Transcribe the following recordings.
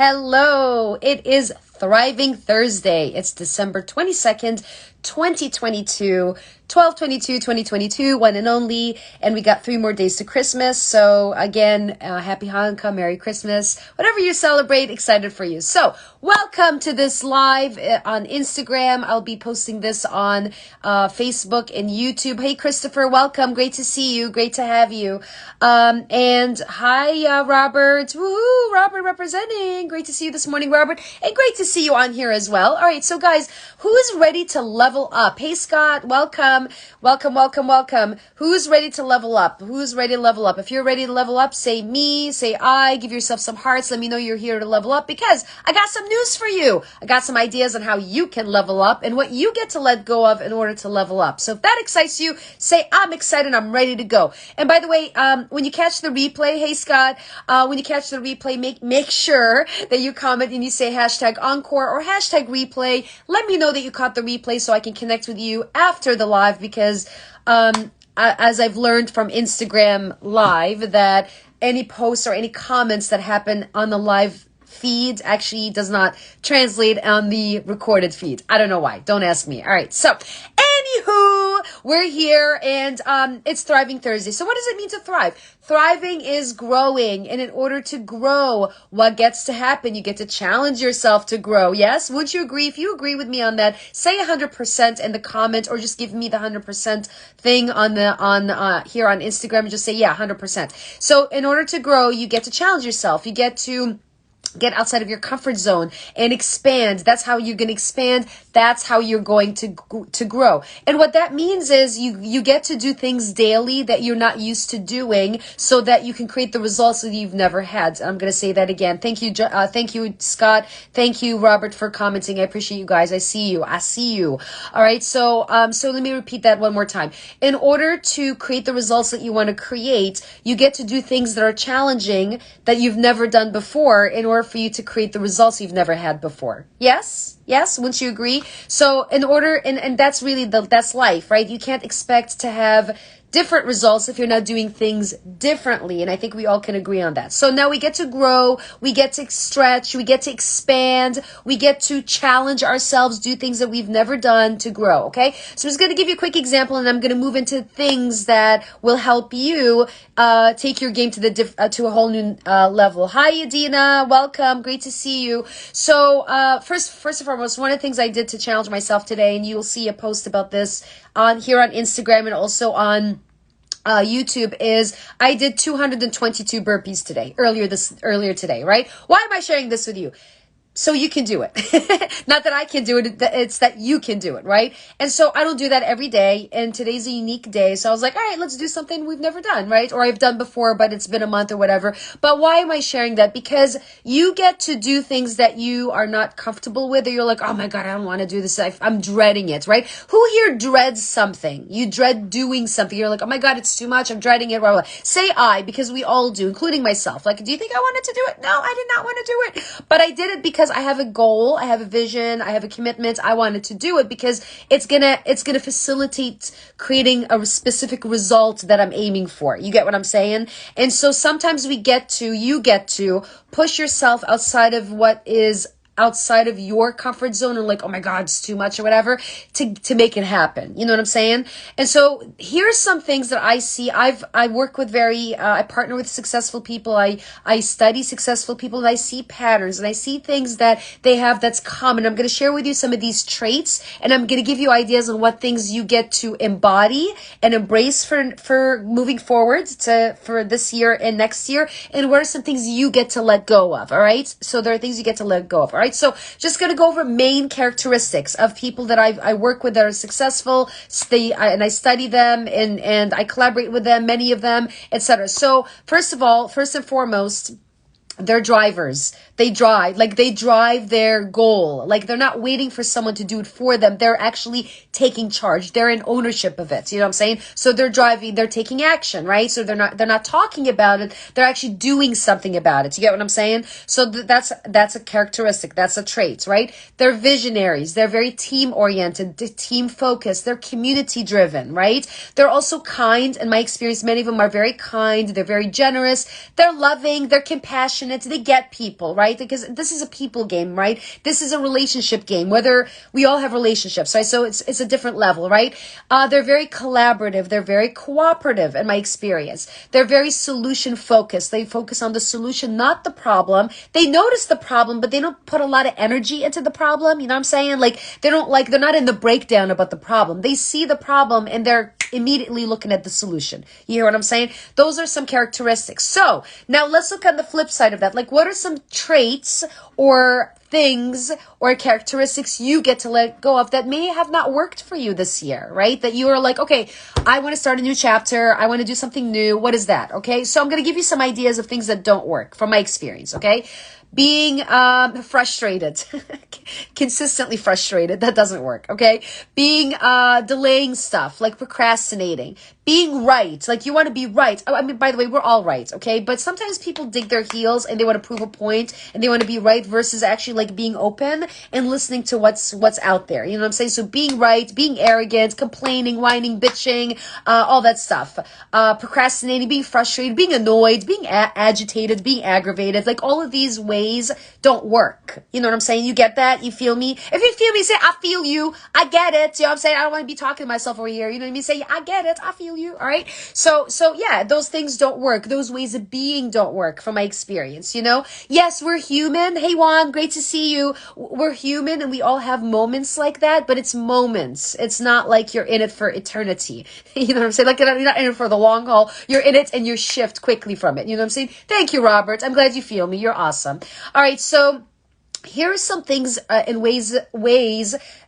Hello, it is Thriving Thursday. It's December 22nd, 2022, 12/22/2022, one and only, and we got 3 more days to Christmas. So again, happy Hanukkah, Merry Christmas, whatever you celebrate, excited for you. So welcome to this live on Instagram. I'll be posting this on Facebook and YouTube. Hey, Christopher, welcome. Great to see you. Great to have you. And hi, Robert. Woohoo, Robert representing. Great to see you this morning, Robert. And great to see you on here as well. All right, so guys, who is ready to level up? Hey, Scott, welcome. Welcome. Who's ready to level up? Who's ready to level up? If you're ready to level up, say me, say I, give yourself some hearts. Let me know you're here to level up because I got some news for you. I got some ideas on how you can level up and what you get to let go of in order to level up. So if that excites you, say I'm excited, I'm ready to go. And by the way, when you catch the replay, hey Scott, when you catch the replay, make sure that you comment and you say hashtag encore or hashtag replay. Let me know that you caught the replay so I can connect with you after the live because as I've learned from Instagram Live that any posts or any comments that happen on the live feed actually does not translate on the recorded feed. I don't know why. Don't ask me. All right. So anywho, we're here and it's Thriving Thursday. So what does it mean to thrive? Thriving is growing. And in order to grow, what gets to happen? You get to challenge yourself to grow. Yes? Would you agree? If you agree with me on that, say 100% in the comment or just give me the 100% thing on here on Instagram. Just say, yeah, 100%. So in order to grow, you get to challenge yourself. You get to get outside of your comfort zone and expand. That's how you're going to expand. That's how you're going to grow. And what that means is you get to do things daily that you're not used to doing so that you can create the results that you've never had. I'm going to say that again. Thank you, Scott. Thank you, Robert, for commenting. I appreciate you guys. I see you. All right. So let me repeat that one more time. In order to create the results that you want to create, you get to do things that are challenging that you've never done before in order for you to create the results you've never had before. Yes? Wouldn't you agree? So in order, and that's really that's life, right? You can't expect to have different results if you're not doing things differently. And I think we all can agree on that. So now we get to grow, we get to stretch, we get to expand, we get to challenge ourselves, do things that we've never done to grow, okay? So I'm just going to give you a quick example and I'm going to move into things that will help you take your game to a whole new level. Hi, Adina. Welcome. Great to see you. So first and foremost, one of the things I did to challenge myself today, and you'll see a post about this here on Instagram and also on YouTube, is I did 222 burpees today, earlier today, right? Why am I sharing this with you? So you can do it. Not that I can do it, it's that you can do it, right? And so I don't do that every day, and today's a unique day. So I was like, all right, let's do something we've never done, right? Or I've done before, but it's been a month or whatever. But why am I sharing that? Because you get to do things that you are not comfortable with, or you're like, oh my God, I don't want to do this. I'm dreading it, right? Who here dreads something? You dread doing something. You're like, oh my God, it's too much. I'm dreading it. Blah, blah, blah. Say I, because we all do, including myself. Like, do you think I wanted to do it? No, I did not want to do it. But I did it because I have a goal, I have a vision, I have a commitment. I wanted to do it because it's gonna facilitate creating a specific result that I'm aiming for. You get what I'm saying? And so sometimes you get to push yourself outside of what is outside of your comfort zone and like, oh my God, it's too much or whatever to make it happen. You know what I'm saying? And so here's some things that I see. I work with I partner with successful people. I study successful people and I see patterns and I see things that they have that's common. I'm going to share with you some of these traits and I'm going to give you ideas on what things you get to embody and embrace for moving forward for this year and next year. And what are some things you get to let go of? All right. So there are things you get to let go of. All right. So just going to go over main characteristics of people that I work with that are successful. And I study them and I collaborate with them, many of them, etc. So first and foremost, they're drivers. They drive their goal. Like they're not waiting for someone to do it for them. They're actually taking charge. They're in ownership of it. You know what I'm saying? So they're driving, they're taking action, right? So they're not talking about it. They're actually doing something about it. You get what I'm saying? So that's a characteristic. That's a trait, right? They're visionaries. They're very team oriented, team focused. They're community driven, right? They're also kind. In my experience, many of them are very kind. They're very generous. They're loving. They're compassionate. compassionate. They get people, right? Because this is a people game, right? This is a relationship game, whether we all have relationships, right? So it's a different level, right? They're very collaborative. They're very cooperative in my experience. They're very solution focused. They focus on the solution, not the problem. They notice the problem, but they don't put a lot of energy into the problem. You know what I'm saying? Like, they're not in the breakdown about the problem. They see the problem and they're immediately looking at the solution. You hear what I'm saying? Those are some characteristics. So now let's look at the flip side of that. Like, what are some traits or things or characteristics you get to let go of that may have not worked for you this year, right? That you are like, okay, I want to start a new chapter. I want to do something new. What is that? Okay. So I'm going to give you some ideas of things that don't work from my experience. Okay. Being frustrated, consistently frustrated, that doesn't work, okay? Being delaying stuff, like procrastinating. Being right, like you want to be right. I mean, by the way, we're all right, okay? But sometimes people dig their heels and they want to prove a point and they want to be right versus actually like being open and listening to what's out there. You know what I'm saying? So being right, being arrogant, complaining, whining, bitching, all that stuff. Procrastinating, being frustrated, being annoyed, being agitated, being aggravated, like all of these ways don't work. You know what I'm saying? You get that? You feel me? If you feel me, say, I feel you. I get it. You know what I'm saying? I don't want to be talking to myself over here. You know what I mean? Say, I get it. I feel you. All right. So yeah, those things don't work. Those ways of being don't work from my experience. You know, yes, we're human. Hey, Juan, great to see you. We're human and we all have moments like that, but it's moments. It's not like you're in it for eternity. You know what I'm saying? Like, you're not in it for the long haul. You're in it and you shift quickly from it. You know what I'm saying? Thank you, Robert. I'm glad you feel me. You're awesome. All right. So here are some things and ways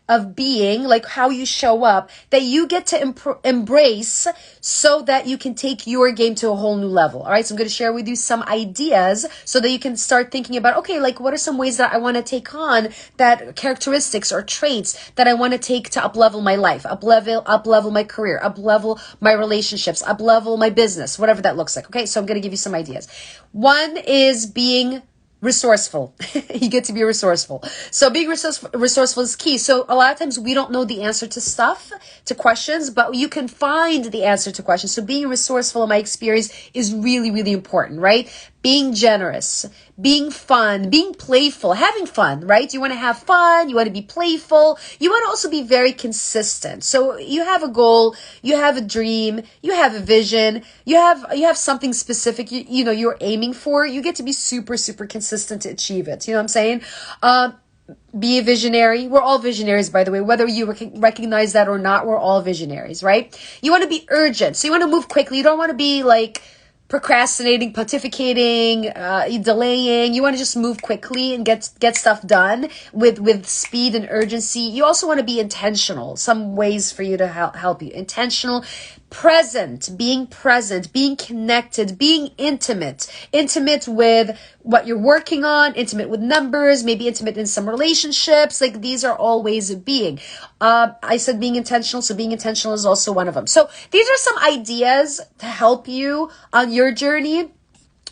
of being, like how you show up, that you get to embrace so that you can take your game to a whole new level. All right. So I'm going to share with you some ideas so that you can start thinking about, okay, like what are some ways that I want to take on, that characteristics or traits that I want to take to up level my life, up level my career, up level my relationships, up level my business, whatever that looks like. Okay. So I'm going to give you some ideas. One is being resourceful. You get to be resourceful. So being resourceful is key. So a lot of times we don't know the answer to stuff, to questions, but you can find the answer to questions. So being resourceful in my experience is really, really important, right? Being generous, being fun, being playful, having fun, right? You want to have fun. You want to be playful. You want to also be very consistent. So you have a goal, you have a dream, you have a vision, you have something specific, you know, you're aiming for. You get to be super, super consistent to achieve it. You know what I'm saying? Be a visionary. We're all visionaries, by the way, whether you recognize that or not, we're all visionaries, right? You want to be urgent. So you want to move quickly. You don't want to be like procrastinating, pontificating, delaying. You want to just move quickly and get stuff done with speed and urgency. You also want to be intentional. Some ways for you to help you. Intentional, present, being connected, being intimate with what you're working on, intimate with numbers, maybe intimate in some relationships. Like, these are all ways of being. I said being intentional, so being intentional is also one of them. So these are some ideas to help you on your journey.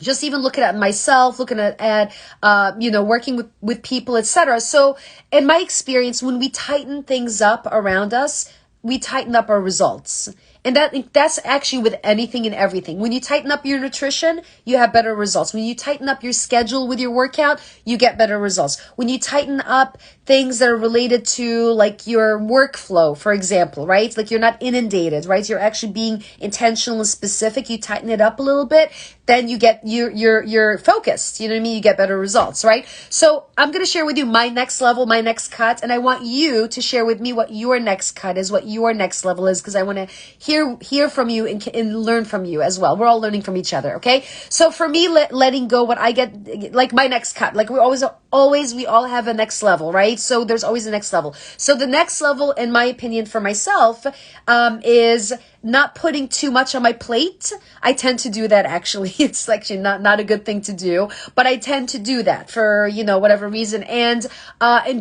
Just even looking at myself, looking at working with people, etc. So in my experience, when we tighten things up around us, we tighten up our results. And that's actually with anything and everything. When you tighten up your nutrition, you have better results. When you tighten up your schedule with your workout, you get better results. When you tighten up things that are related to like your workflow, for example, right? Like, you're not inundated, right? You're actually being intentional and specific. You tighten it up a little bit, then you get you're focused. You know what I mean? You get better results, right? So I'm going to share with you my next level, my next cut, and I want you to share with me what your next cut is, what your next level is, because I want to hear from you and learn from you as well. We're all learning from each other, okay? So for me, letting go, what I get, like my next cut, like we all have a next level, right? So there's always a next level. So the next level, in my opinion, for myself, is not putting too much on my plate. I tend to do that, actually. It's actually not a good thing to do, but I tend to do that for, whatever reason. And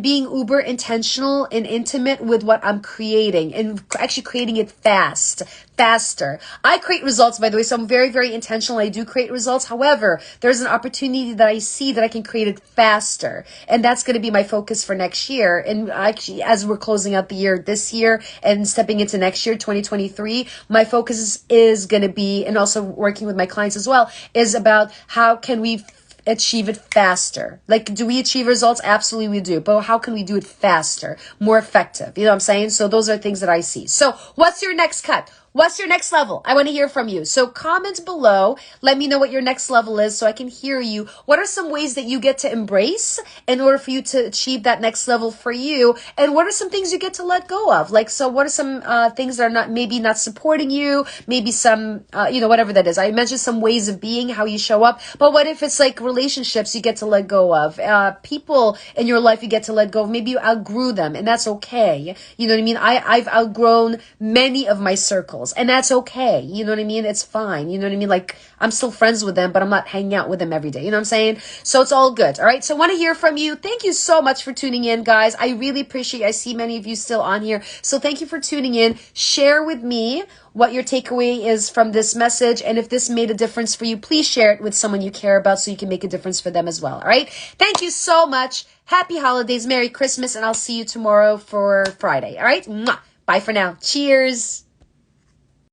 being uber intentional and intimate with what I'm creating, and actually creating it faster. I create results, by the way, so I'm very, very intentional. I do create results. However, there's an opportunity that I see that I can create it faster. And that's going to be my focus for next year. And actually, as we're closing out the year this year and stepping into next year, 2023, my focus is going to be, and also working with my clients as well, is about how can we achieve it faster. Like, do we achieve results? Absolutely we do. But how can we do it faster, more effective? You know what I'm saying? So those are things that I see. So what's your next cut? What's your next level? I want to hear from you. So comment below. Let me know what your next level is so I can hear you. What are some ways that you get to embrace in order for you to achieve that next level for you? And what are some things you get to let go of? Like, so what are some things that are not, maybe not supporting you? Maybe some, whatever that is. I mentioned some ways of being, how you show up. But what if it's like relationships you get to let go of? People in your life you get to let go of. Maybe you outgrew them, and that's okay. You know what I mean? I've outgrown many of my circles. And that's okay. You know what I mean? It's fine. You know what I mean? Like, I'm still friends with them, but I'm not hanging out with them every day. You know what I'm saying? So it's all good. All right. So I want to hear from you. Thank you so much for tuning in, guys. I really appreciate it. I see many of you still on here. So thank you for tuning in. Share with me what your takeaway is from this message. And if this made a difference for you, please share it with someone you care about so you can make a difference for them as well. All right. Thank you so much. Happy holidays. Merry Christmas. And I'll see you tomorrow for Friday. All right. Mwah. Bye for now. Cheers.